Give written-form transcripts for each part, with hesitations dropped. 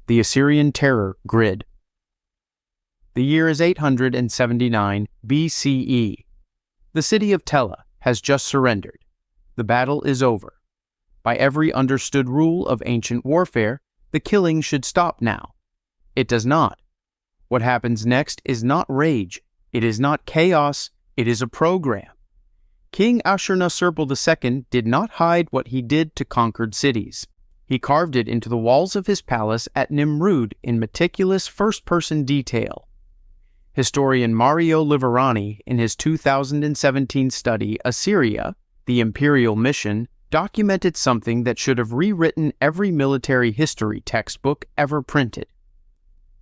The Assyrian Terror Grid. The year is 879 BCE. The city of Tela has just surrendered. The battle is over. By every understood rule of ancient warfare, the killing should stop now. It does not. What happens next is not rage. It is not chaos. It is a program. King Ashurnasirpal II did not hide what he did to conquered cities. He carved it into the walls of his palace at Nimrud in meticulous first-person detail. Historian Mario Liverani, in his 2017 study Assyria, the Imperial Mission, documented something that should have rewritten every military history textbook ever printed.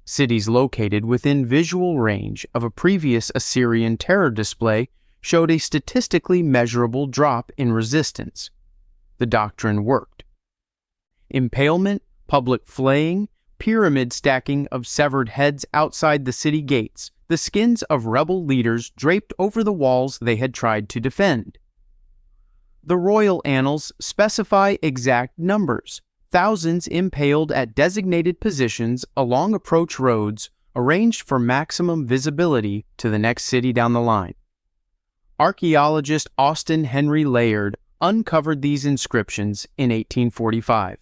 Cities located within visual range of a previous Assyrian terror display showed a statistically measurable drop in resistance. The doctrine worked. Impalement, public flaying, pyramid stacking of severed heads outside the city gates, the skins of rebel leaders draped over the walls they had tried to defend. The royal annals specify exact numbers, thousands impaled at designated positions along approach roads arranged for maximum visibility to the next city down the line. Archaeologist Austin Henry Layard uncovered these inscriptions in 1845.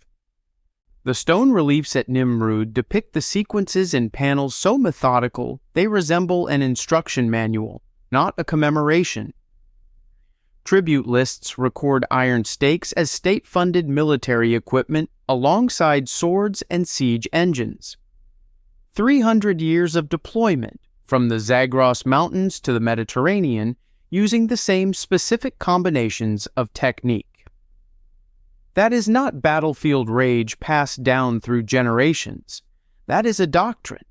The stone reliefs at Nimrud depict the sequences in panels so methodical they resemble an instruction manual, not a commemoration. Tribute lists record iron stakes as state-funded military equipment alongside swords and siege engines. 300 years of deployment from the Zagros Mountains to the Mediterranean using the same specific combinations of technique. That is not battlefield rage passed down through generations. That is a doctrine.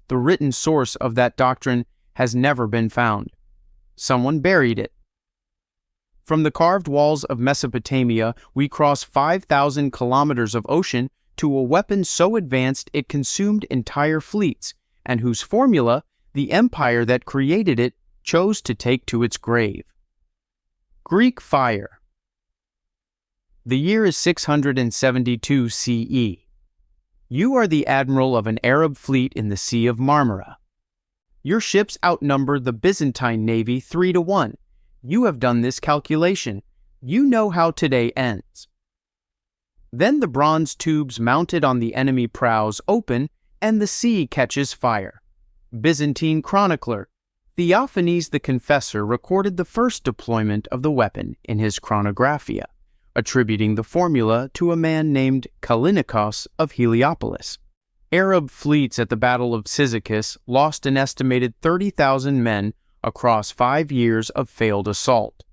The written source of that doctrine has never been found. Someone buried it. From the carved walls of Mesopotamia, we cross 5,000 kilometers of ocean to a weapon so advanced it consumed entire fleets, and whose formula the empire that created it chose to take to its grave. Greek fire. The year is 672 CE. You are the admiral of an Arab fleet in the Sea of Marmara. Your ships outnumber the Byzantine navy 3-1. You have done this calculation. You know how today ends. Then the bronze tubes mounted on the enemy prows open, and the sea catches fire. Byzantine chronicler Theophanes the Confessor recorded the first deployment of the weapon in his Chronographia, attributing the formula to a man named Callinicos of Heliopolis. Arab fleets at the Battle of Cyzicus lost an estimated 30,000 men across 5 years of failed assault.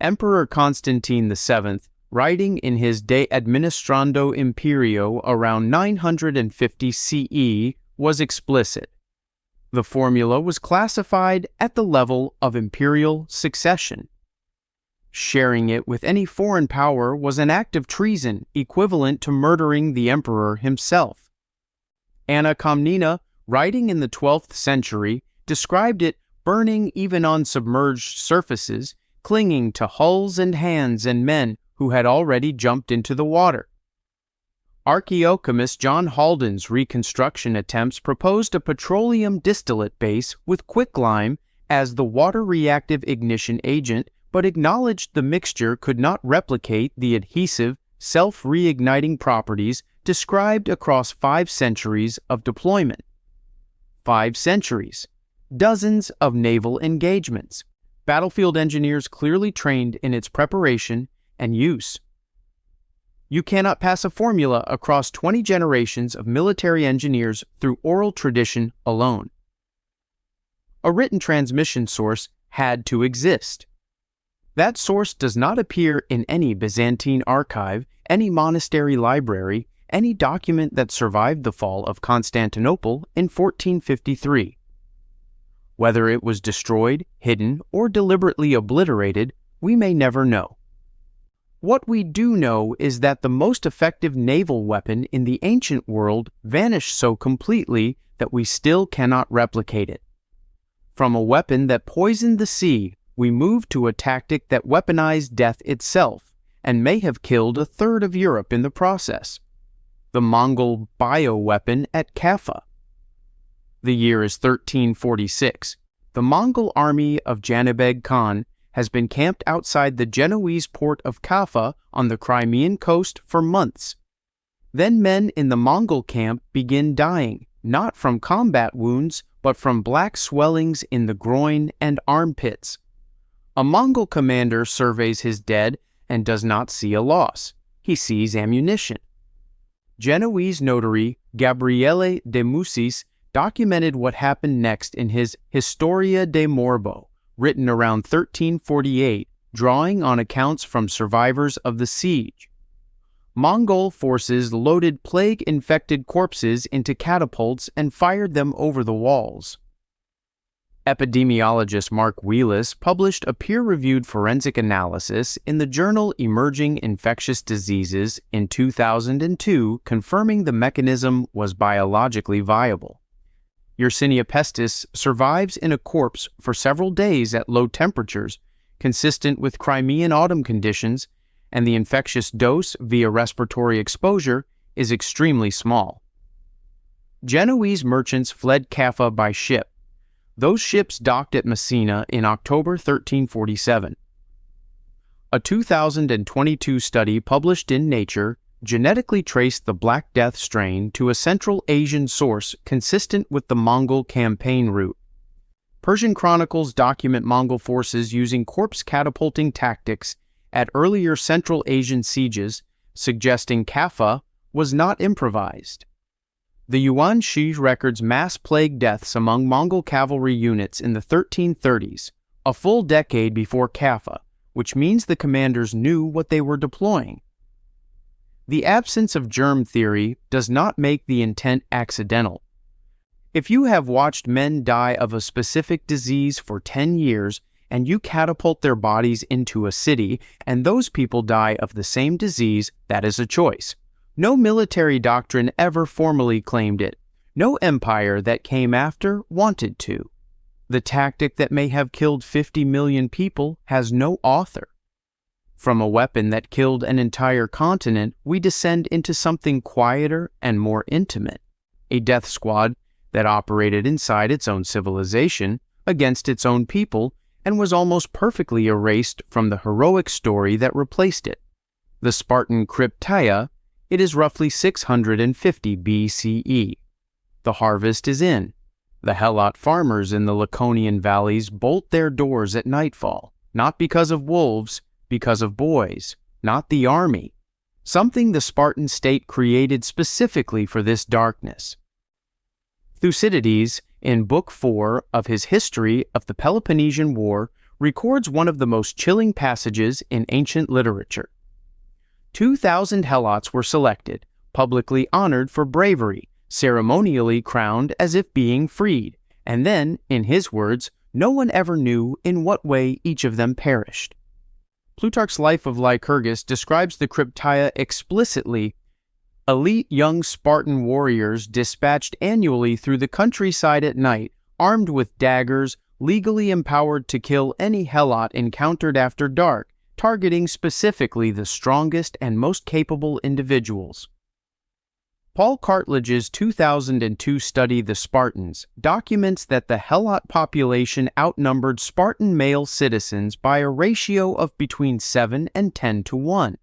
Emperor Constantine VII, writing in his De Administrando Imperio around 950 CE, was explicit. The formula was classified at the level of imperial succession. Sharing it with any foreign power was an act of treason equivalent to murdering the emperor himself. Anna Komnena, writing in the 12th century, described it burning even on submerged surfaces, clinging to hulls and hands and men who had already jumped into the water. Archaeochemist John Halden's reconstruction attempts proposed a petroleum distillate base with quicklime as the water-reactive ignition agent, but acknowledged the mixture could not replicate the adhesive, self-reigniting properties described across 5 centuries of deployment. 5 centuries. Dozens of naval engagements. Battlefield engineers clearly trained in its preparation and use. You cannot pass a formula across 20 generations of military engineers through oral tradition alone. A written transmission source had to exist. That source does not appear in any Byzantine archive, any monastery library, any document that survived the fall of Constantinople in 1453. Whether it was destroyed, hidden, or deliberately obliterated, we may never know. What we do know is that the most effective naval weapon in the ancient world vanished so completely that we still cannot replicate it. From a weapon that poisoned the sea, we moved to a tactic that weaponized death itself, and may have killed a third of Europe in the process. the Mongol bioweapon at Kaffa. The year is 1346. The Mongol army of Janibeg Khan has been camped outside the Genoese port of Kaffa on the Crimean coast for months. Then men in the Mongol camp begin dying, not from combat wounds, but from black swellings in the groin and armpits. A Mongol commander surveys his dead and does not see a loss. He sees ammunition. Genoese notary Gabriele de Musis documented what happened next in his Historia de Morbo, written around 1348, drawing on accounts from survivors of the siege. Mongol forces loaded plague-infected corpses into catapults and fired them over the walls. Epidemiologist Mark Wheelis published a peer-reviewed forensic analysis in the journal Emerging Infectious Diseases in 2002, confirming the mechanism was biologically viable. Yersinia pestis survives in a corpse for several days at low temperatures, consistent with Crimean autumn conditions, and the infectious dose via respiratory exposure is extremely small. Genoese merchants fled Kaffa by ship. Those ships docked at Messina in October 1347. A 2022 study published in Nature genetically traced the Black Death strain to a Central Asian source consistent with the Mongol campaign route. Persian chronicles document Mongol forces using corpse catapulting tactics at earlier Central Asian sieges, suggesting Kaffa was not improvised. The Yuan Shi records mass plague deaths among Mongol cavalry units in the 1330s, a full decade before Kaffa, which means the commanders knew what they were deploying. The absence of germ theory does not make the intent accidental. If you have watched men die of a specific disease for 10 years, and you catapult their bodies into a city, and those people die of the same disease, that is a choice. No military doctrine ever formally claimed it. No empire that came after wanted to. The tactic that may have killed 50 million people has no author. From a weapon that killed an entire continent, we descend into something quieter and more intimate. A death squad that operated inside its own civilization, against its own people, and was almost perfectly erased from the heroic story that replaced it. The Spartan Krypteia, it is roughly 650 BCE. The harvest is in. The Helot farmers in the Laconian valleys bolt their doors at nightfall, not because of wolves, because of boys, not the army, something the Spartan state created specifically for this darkness. Thucydides, in Book 4 of his History of the Peloponnesian War, records one of the most chilling passages in ancient literature. 2,000 Helots were selected, publicly honored for bravery, ceremonially crowned as if being freed, and then, in his words, no one ever knew in what way each of them perished. Plutarch's Life of Lycurgus describes the Krypteia explicitly: elite young Spartan warriors dispatched annually through the countryside at night, armed with daggers, legally empowered to kill any Helot encountered after dark, targeting specifically the strongest and most capable individuals. Paul Cartledge's 2002 study, The Spartans, documents that the Helot population outnumbered Spartan male citizens by a ratio of between 7 and 10 to 1.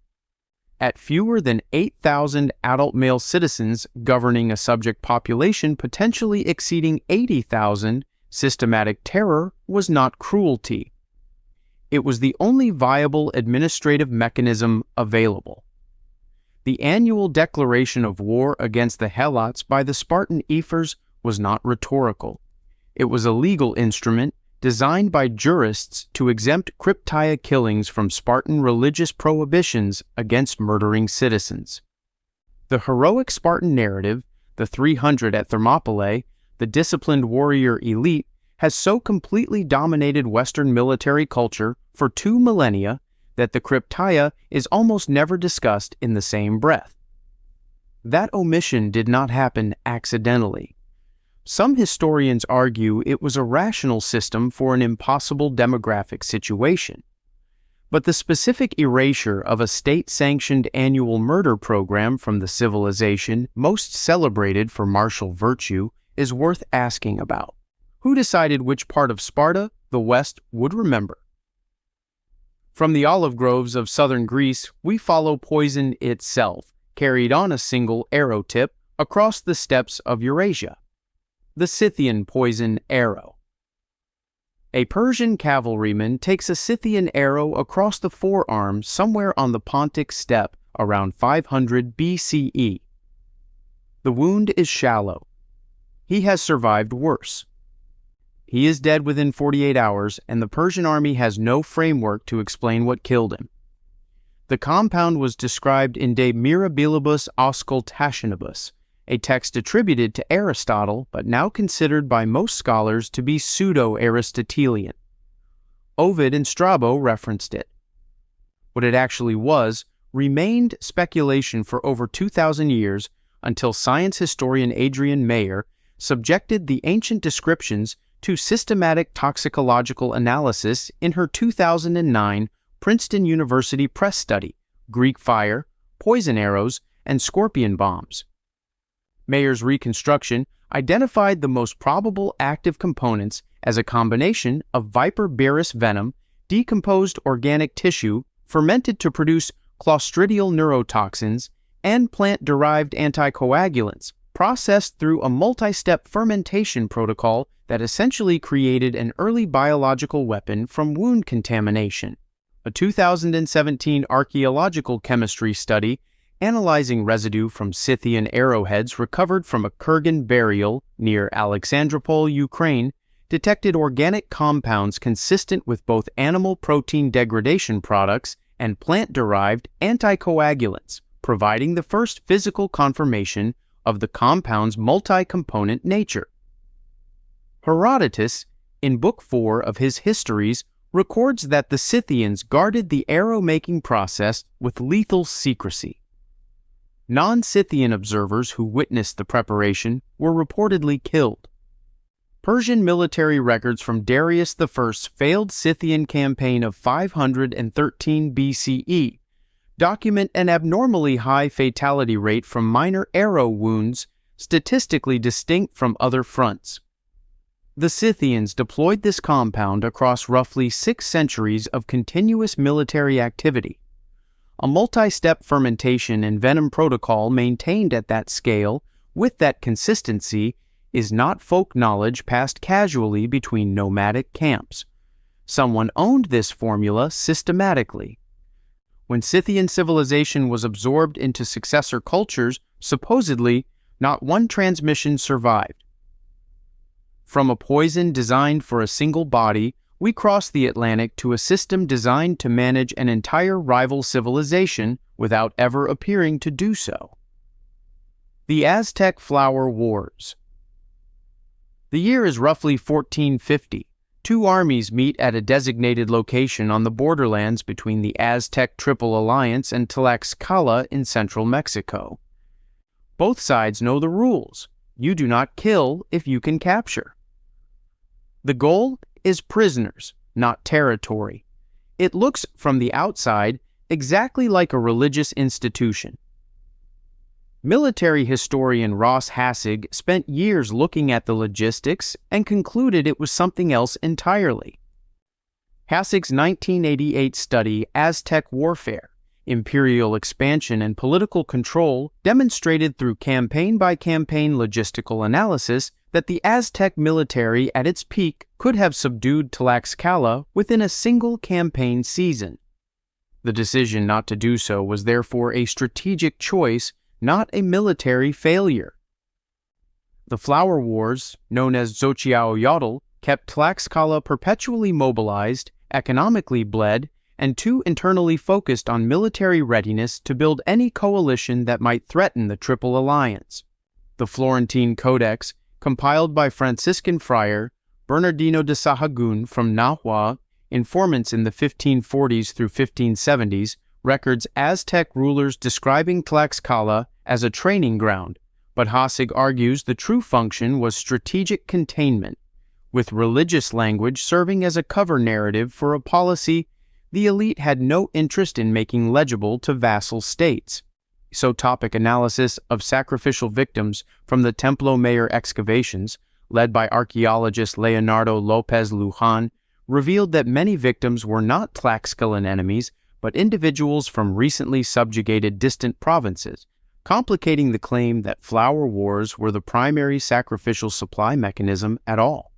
At fewer than 8,000 adult male citizens governing a subject population potentially exceeding 80,000, systematic terror was not cruelty. It was the only viable administrative mechanism available. The annual declaration of war against the Helots by the Spartan ephors was not rhetorical. It was a legal instrument designed by jurists to exempt Krypteia killings from Spartan religious prohibitions against murdering citizens. The heroic Spartan narrative, the 300 at Thermopylae, the disciplined warrior elite, has so completely dominated Western military culture for 2 millennia that the Krypteia is almost never discussed in the same breath. That omission did not happen accidentally. Some historians argue it was a rational system for an impossible demographic situation. But the specific erasure of a state-sanctioned annual murder program from the civilization most celebrated for martial virtue is worth asking about. Who decided which part of Sparta the West would remember? From the olive groves of southern Greece, we follow poison itself, carried on a single arrow tip across the steppes of Eurasia. The Scythian poison arrow. A Persian cavalryman takes a Scythian arrow across the forearm somewhere on the Pontic steppe around 500 BCE. The wound is shallow. He has survived worse. He is dead within 48 hours, and the Persian army has no framework to explain what killed him. The compound was described in De Mirabilibus Auscultationibus, a text attributed to Aristotle but now considered by most scholars to be pseudo-Aristotelian. Ovid and Strabo referenced it. What it actually was remained speculation for over 2,000 years until science historian Adrian Mayer subjected the ancient descriptions to systematic toxicological analysis in her 2009 Princeton University Press study, Greek Fire, Poison Arrows, and Scorpion Bombs. Mayer's reconstruction identified the most probable active components as a combination of viperberus venom, decomposed organic tissue fermented to produce clostridial neurotoxins, and plant-derived anticoagulants processed through a multi-step fermentation protocol that essentially created an early biological weapon from wound contamination. A 2017 archaeological chemistry study analyzing residue from Scythian arrowheads recovered from a Kurgan burial near Alexandropol, Ukraine, detected organic compounds consistent with both animal protein degradation products and plant-derived anticoagulants, providing the first physical confirmation of the compound's multi-component nature. Herodotus, in Book 4 of his Histories, records that the Scythians guarded the arrow-making process with lethal secrecy. Non-Scythian observers who witnessed the preparation were reportedly killed. Persian military records from Darius I's failed Scythian campaign of 513 BCE document an abnormally high fatality rate from minor arrow wounds, statistically distinct from other fronts. The Scythians deployed this compound across roughly 6 centuries of continuous military activity. A multi-step fermentation and venom protocol maintained at that scale, with that consistency, is not folk knowledge passed casually between nomadic camps. Someone owned this formula systematically. When Scythian civilization was absorbed into successor cultures, supposedly, not one transmission survived. From a poison designed for a single body, we cross the Atlantic to a system designed to manage an entire rival civilization without ever appearing to do so. The Aztec Flower Wars. The year is roughly 1450. Two armies meet at a designated location on the borderlands between the Aztec Triple Alliance and Tlaxcala in central Mexico. Both sides know the rules. You do not kill if you can capture. The goal is prisoners, not territory. It looks, from the outside, exactly like a religious institution. Military historian Ross Hassig spent years looking at the logistics and concluded it was something else entirely. Hassig's 1988 study, Aztec Warfare, Imperial Expansion and Political Control, demonstrated through campaign-by-campaign logistical analysis that the Aztec military at its peak could have subdued Tlaxcala within a single campaign season. The decision not to do so was therefore a strategic choice, not a military failure. The Flower Wars, known as Xochiaoyotl, kept Tlaxcala perpetually mobilized, economically bled, and too internally focused on military readiness to build any coalition that might threaten the Triple Alliance. The Florentine Codex, compiled by Franciscan friar Bernardino de Sahagún from Nahua, informants in the 1540s through 1570s, records Aztec rulers describing Tlaxcala as a training ground, but Hassig argues the true function was strategic containment, with religious language serving as a cover narrative for a policy The elite had no interest in making legible to vassal states. Isotopic analysis of sacrificial victims from the Templo Mayor excavations, led by archaeologist Leonardo Lopez Lujan, revealed that many victims were not Tlaxcalan enemies, but individuals from recently subjugated distant provinces, complicating the claim that flower wars were the primary sacrificial supply mechanism at all.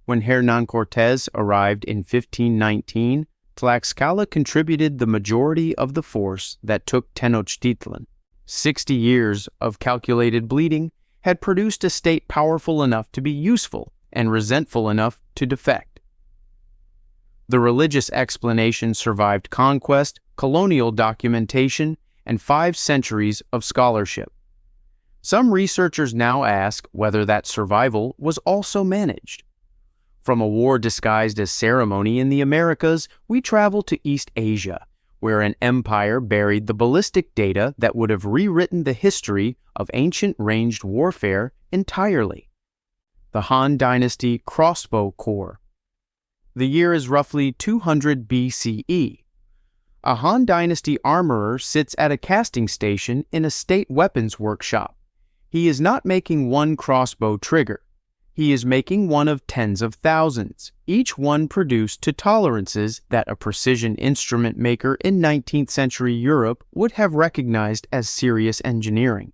When Hernán Cortés arrived in 1519, Tlaxcala contributed the majority of the force that took Tenochtitlan. 60 years of calculated bleeding had produced a state powerful enough to be useful and resentful enough to defect. The religious explanation survived conquest, colonial documentation, and 5 centuries of scholarship. Some researchers now ask whether that survival was also managed. From a war disguised as ceremony in the Americas, we travel to East Asia, where an empire buried the ballistic data that would have rewritten the history of ancient ranged warfare entirely. The Han Dynasty Crossbow Corps. The year is roughly 200 BCE. A Han Dynasty armorer sits at a casting station in a state weapons workshop. He is not making one crossbow trigger. He is making one of tens of thousands, each one produced to tolerances that a precision instrument maker in 19th century Europe would have recognized as serious engineering.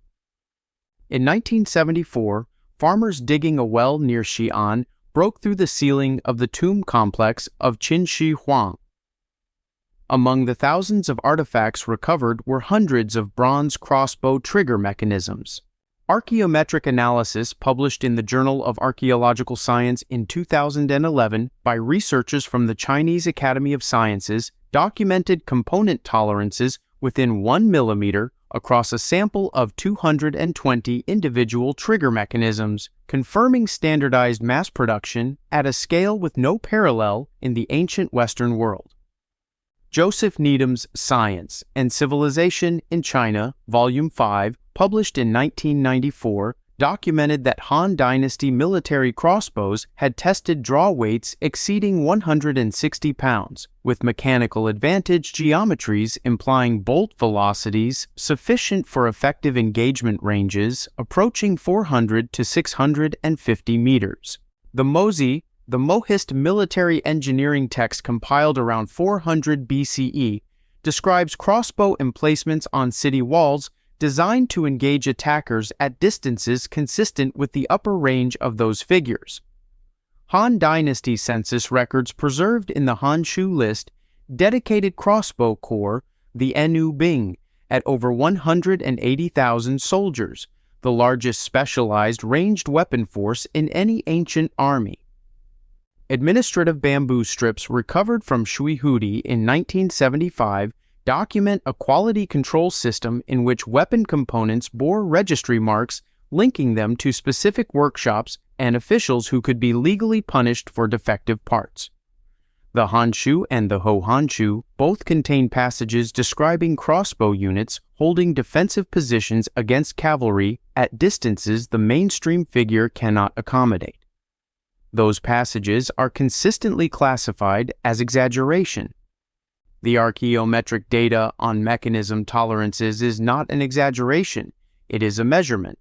In 1974, farmers digging a well near Xi'an broke through the ceiling of the tomb complex of Qin Shi Huang. Among the thousands of artifacts recovered were hundreds of bronze crossbow trigger mechanisms. Archaeometric analysis published in the Journal of Archaeological Science in 2011 by researchers from the Chinese Academy of Sciences documented component tolerances within 1 millimeter across a sample of 220 individual trigger mechanisms, confirming standardized mass production at a scale with no parallel in the ancient Western world. Joseph Needham's Science and Civilization in China, Volume 5, published in 1994, documented that Han Dynasty military crossbows had tested draw weights exceeding 160 pounds, with mechanical advantage geometries implying bolt velocities sufficient for effective engagement ranges approaching 400 to 650 meters. The Mohist military engineering text compiled around 400 BCE describes crossbow emplacements on city walls designed to engage attackers at distances consistent with the upper range of those figures. Han Dynasty census records preserved in the Hanshu list dedicated crossbow corps the Enu Bing at over 180,000 soldiers, the largest specialized ranged weapon force in any ancient army. Administrative bamboo strips recovered from Shuihudi in 1975 document a quality control system in which weapon components bore registry marks linking them to specific workshops and officials who could be legally punished for defective parts. The Hanshu and the Ho-Hanshu both contain passages describing crossbow units holding defensive positions against cavalry at distances the mainstream figure cannot accommodate. Those passages are consistently classified as exaggeration. The archaeometric data on mechanism tolerances is not an exaggeration, it is a measurement.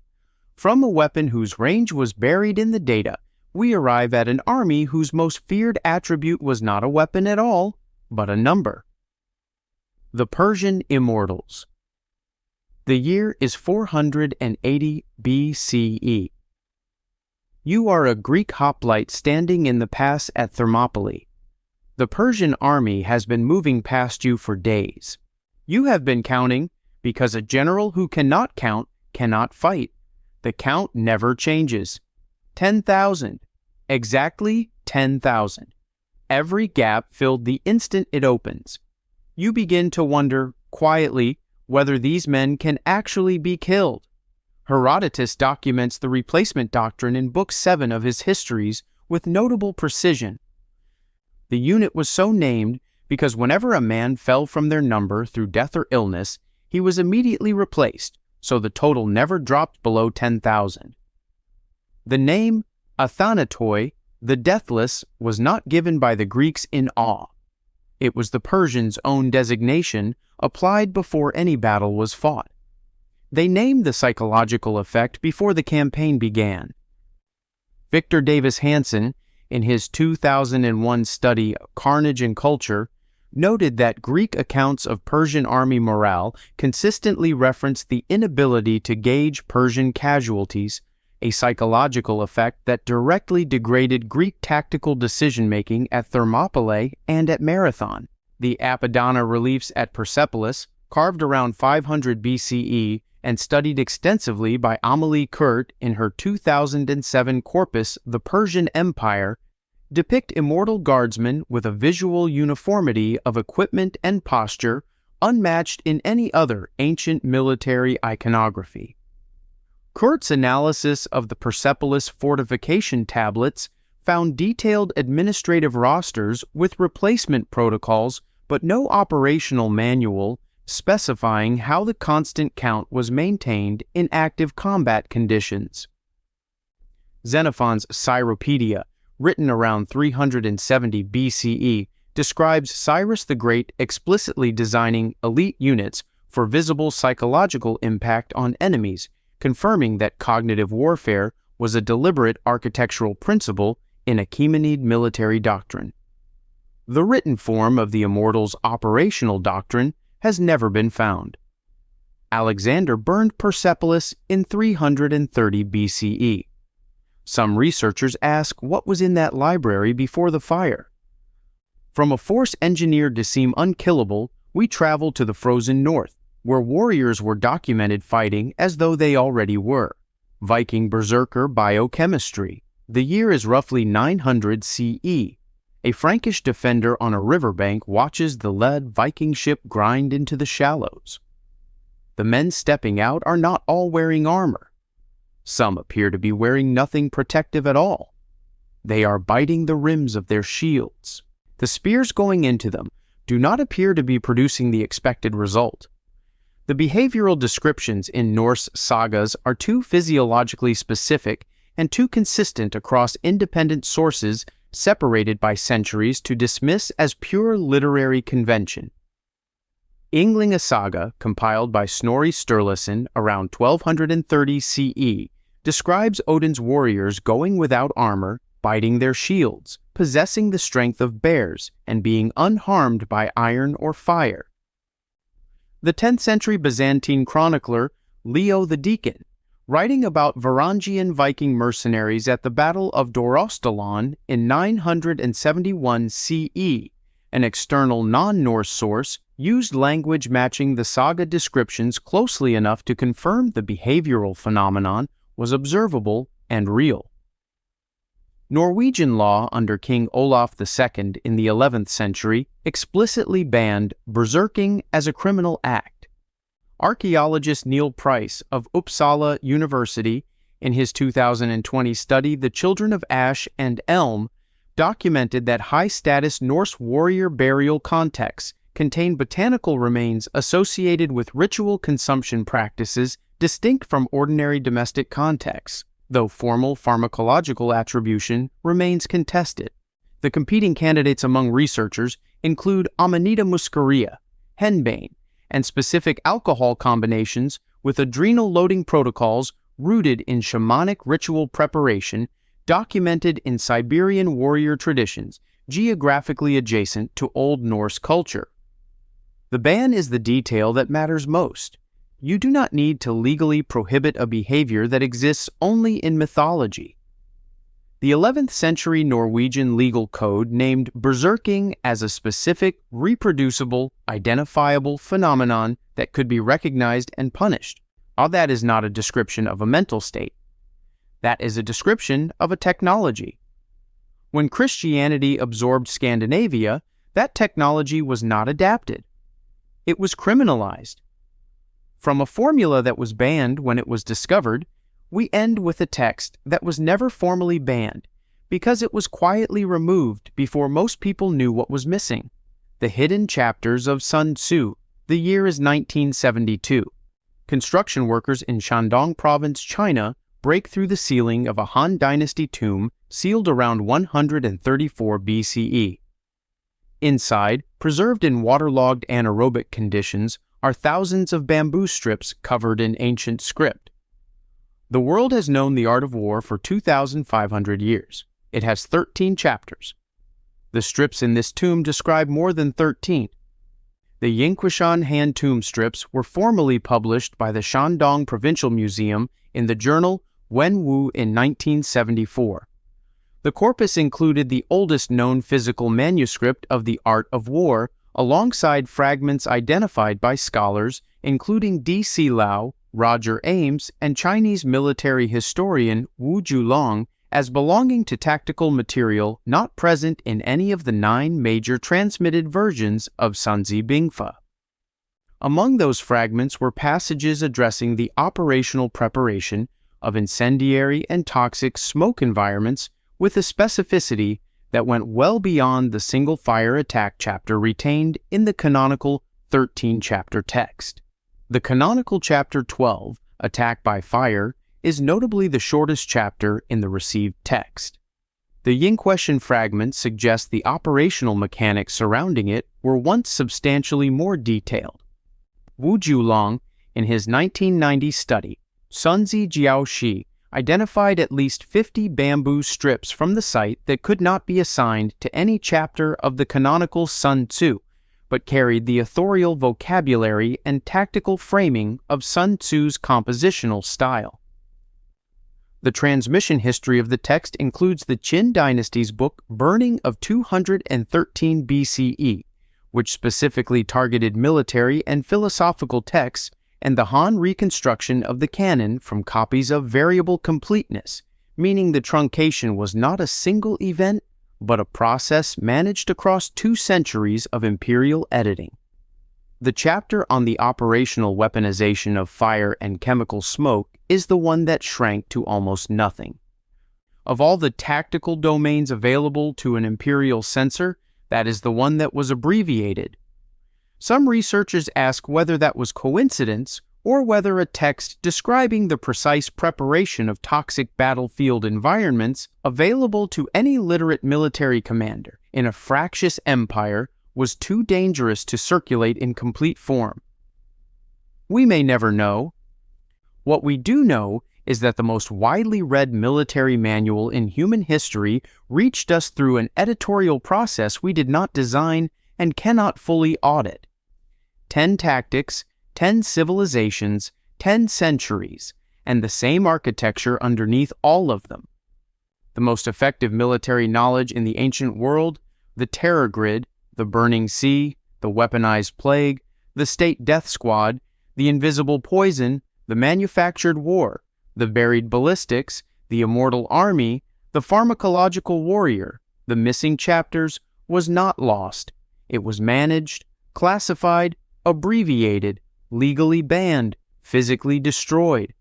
From a weapon whose range was buried in the data, we arrive at an army whose most feared attribute was not a weapon at all, but a number. The Persian Immortals. The year is 480 BCE. You are a Greek hoplite standing in the pass at Thermopylae. The Persian army has been moving past you for days. You have been counting because a general who cannot count cannot fight. The count never changes. 10,000. Exactly 10,000. Every gap filled the instant it opens. You begin to wonder, quietly, whether these men can actually be killed. Herodotus documents the replacement doctrine in Book 7 of his histories with notable precision. The unit was so named because whenever a man fell from their number through death or illness, he was immediately replaced, so the total never dropped below 10,000. The name Athanatoi, the deathless, was not given by the Greeks in awe. It was the Persians' own designation applied before any battle was fought. They named the psychological effect before the campaign began. Victor Davis Hanson, in his 2001 study Carnage and Culture, noted that Greek accounts of Persian army morale consistently referenced the inability to gauge Persian casualties, a psychological effect that directly degraded Greek tactical decision-making at Thermopylae and at Marathon. The Apollina reliefs at Persepolis, carved around 500 BCE and studied extensively by Amélie Court in her 2007 corpus The Persian Empire, depict immortal guardsmen with a visual uniformity of equipment and posture unmatched in any other ancient military iconography. Court's analysis of the Persepolis fortification tablets found detailed administrative rosters with replacement protocols but no operational manual specifying how the constant count was maintained in active combat conditions. Xenophon's Cyropedia, written around 370 BCE, describes Cyrus the Great explicitly designing elite units for visible psychological impact on enemies, confirming that cognitive warfare was a deliberate architectural principle in Achaemenid military doctrine. The written form of the Immortals' operational doctrine has never been found. Alexander burned Persepolis in 330 BCE. Some researchers ask what was in that library before the fire. From a force engineered to seem unkillable, we travel to the frozen north, where warriors were documented fighting as though they already were. Viking berserker biochemistry. The year is roughly 900 CE. A Frankish defender on a riverbank watches the lead Viking ship grind into the shallows. The men stepping out are not all wearing armor. Some appear to be wearing nothing protective at all. They are biting the rims of their shields. The spears going into them do not appear to be producing the expected result. The behavioral descriptions in Norse sagas are too physiologically specific and too consistent across independent sources separated by centuries to dismiss as pure literary convention. Ynglinga Saga, compiled by Snorri Sturluson around 1230 CE, describes Odin's warriors going without armor, biting their shields, possessing the strength of bears, and being unharmed by iron or fire. The 10th century Byzantine chronicler Leo the Deacon, writing about Varangian Viking mercenaries at the Battle of Dorostalon in 971 CE, an external non-Norse source, used language matching the saga descriptions closely enough to confirm the behavioral phenomenon was observable and real. Norwegian law under King Olaf II in the 11th century explicitly banned berserking as a criminal act. Archaeologist Neil Price of Uppsala University, in his 2020 study The Children of Ash and Elm, documented that high-status Norse warrior burial contexts contain botanical remains associated with ritual consumption practices distinct from ordinary domestic contexts, though formal pharmacological attribution remains contested. The competing candidates among researchers include Amanita muscaria, henbane, and specific alcohol combinations with adrenal loading protocols rooted in shamanic ritual preparation documented in Siberian warrior traditions geographically adjacent to Old Norse culture. The ban is the detail that matters most. You do not need to legally prohibit a behavior that exists only in mythology. The 11th century Norwegian legal code named berserking as a specific, reproducible, identifiable phenomenon that could be recognized and punished. All that is not a description of a mental state. That is a description of a technology. When Christianity absorbed Scandinavia, that technology was not adapted. It was criminalized. From a formula that was banned when it was discovered, we end with a text that was never formally banned because it was quietly removed before most people knew what was missing. The hidden chapters of Sun Tzu. The year is 1972. Construction workers in Shandong Province, China, break through the ceiling of a Han Dynasty tomb sealed around 134 BCE. Inside, preserved in waterlogged anaerobic conditions, are thousands of bamboo strips covered in ancient script. The world has known the art of war for 2,500 years. It has 13 chapters. The strips in this tomb describe more than 13. The Yingquishan hand tomb strips were formally published by the Shandong Provincial Museum in the journal Wenwu in 1974. The corpus included the oldest known physical manuscript of the art of war, alongside fragments identified by scholars including D.C. Lau, Roger Ames, and Chinese military historian Wu Julong as belonging to tactical material not present in any of the 9 major transmitted versions of Sanzi Bingfa. Among those fragments were passages addressing the operational preparation of incendiary and toxic smoke environments with a specificity that went well beyond the single fire attack chapter retained in the canonical 13-chapter text. The canonical chapter 12, Attack by Fire, is notably the shortest chapter in the received text. The Yingqueshan fragments suggest the operational mechanics surrounding it were once substantially more detailed. Wu Julong, in his 1990 study, Sunzi Jiaoshi, identified at least 50 bamboo strips from the site that could not be assigned to any chapter of the canonical Sun Tzu, but carried the authorial vocabulary and tactical framing of Sun Tzu's compositional style. The transmission history of the text includes the Qin dynasty's book Burning of 213 BCE, which specifically targeted military and philosophical texts, and the Han reconstruction of the canon from copies of variable completeness, meaning the truncation was not a single event, but a process managed across 2 centuries of imperial editing. The chapter on the operational weaponization of fire and chemical smoke is the one that shrank to almost nothing. Of all the tactical domains available to an imperial censor, that is the one that was abbreviated. Some researchers ask whether that was coincidence or whether a text describing the precise preparation of toxic battlefield environments available to any literate military commander in a fractious empire was too dangerous to circulate in complete form. We may never know. What we do know is that the most widely read military manual in human history reached us through an editorial process we did not design and cannot fully audit. 10 tactics, 10 civilizations, 10 centuries, and the same architecture underneath all of them. The most effective military knowledge in the ancient world, the terror grid, the burning sea, the weaponized plague, the state death squad, the invisible poison, the manufactured war, the buried ballistics, the immortal army, the pharmacological warrior, the missing chapters, was not lost. It was managed, classified, abbreviated, legally banned, physically destroyed.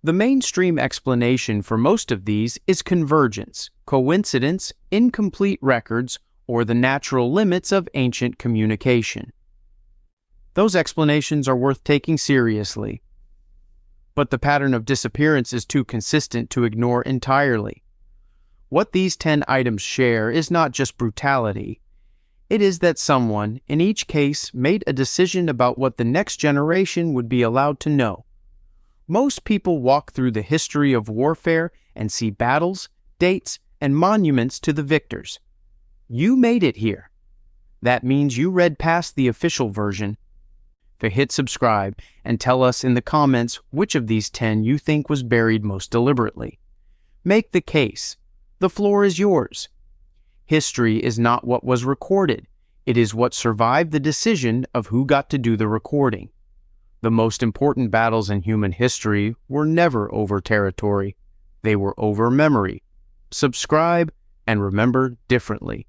The mainstream explanation for most of these is convergence, coincidence, incomplete records, or the natural limits of ancient communication. Those explanations are worth taking seriously. But the pattern of disappearance is too consistent to ignore entirely. What these 10 items share is not just brutality. It is that someone, in each case, made a decision about what the next generation would be allowed to know. Most people walk through the history of warfare and see battles, dates, and monuments to the victors. You made it here. That means you read past the official version. So hit subscribe and tell us in the comments which of these 10 you think was buried most deliberately. Make the case. The floor is yours. History is not what was recorded. It is what survived the decision of who got to do the recording. The most important battles in human history were never over territory. They were over memory. Subscribe and remember differently.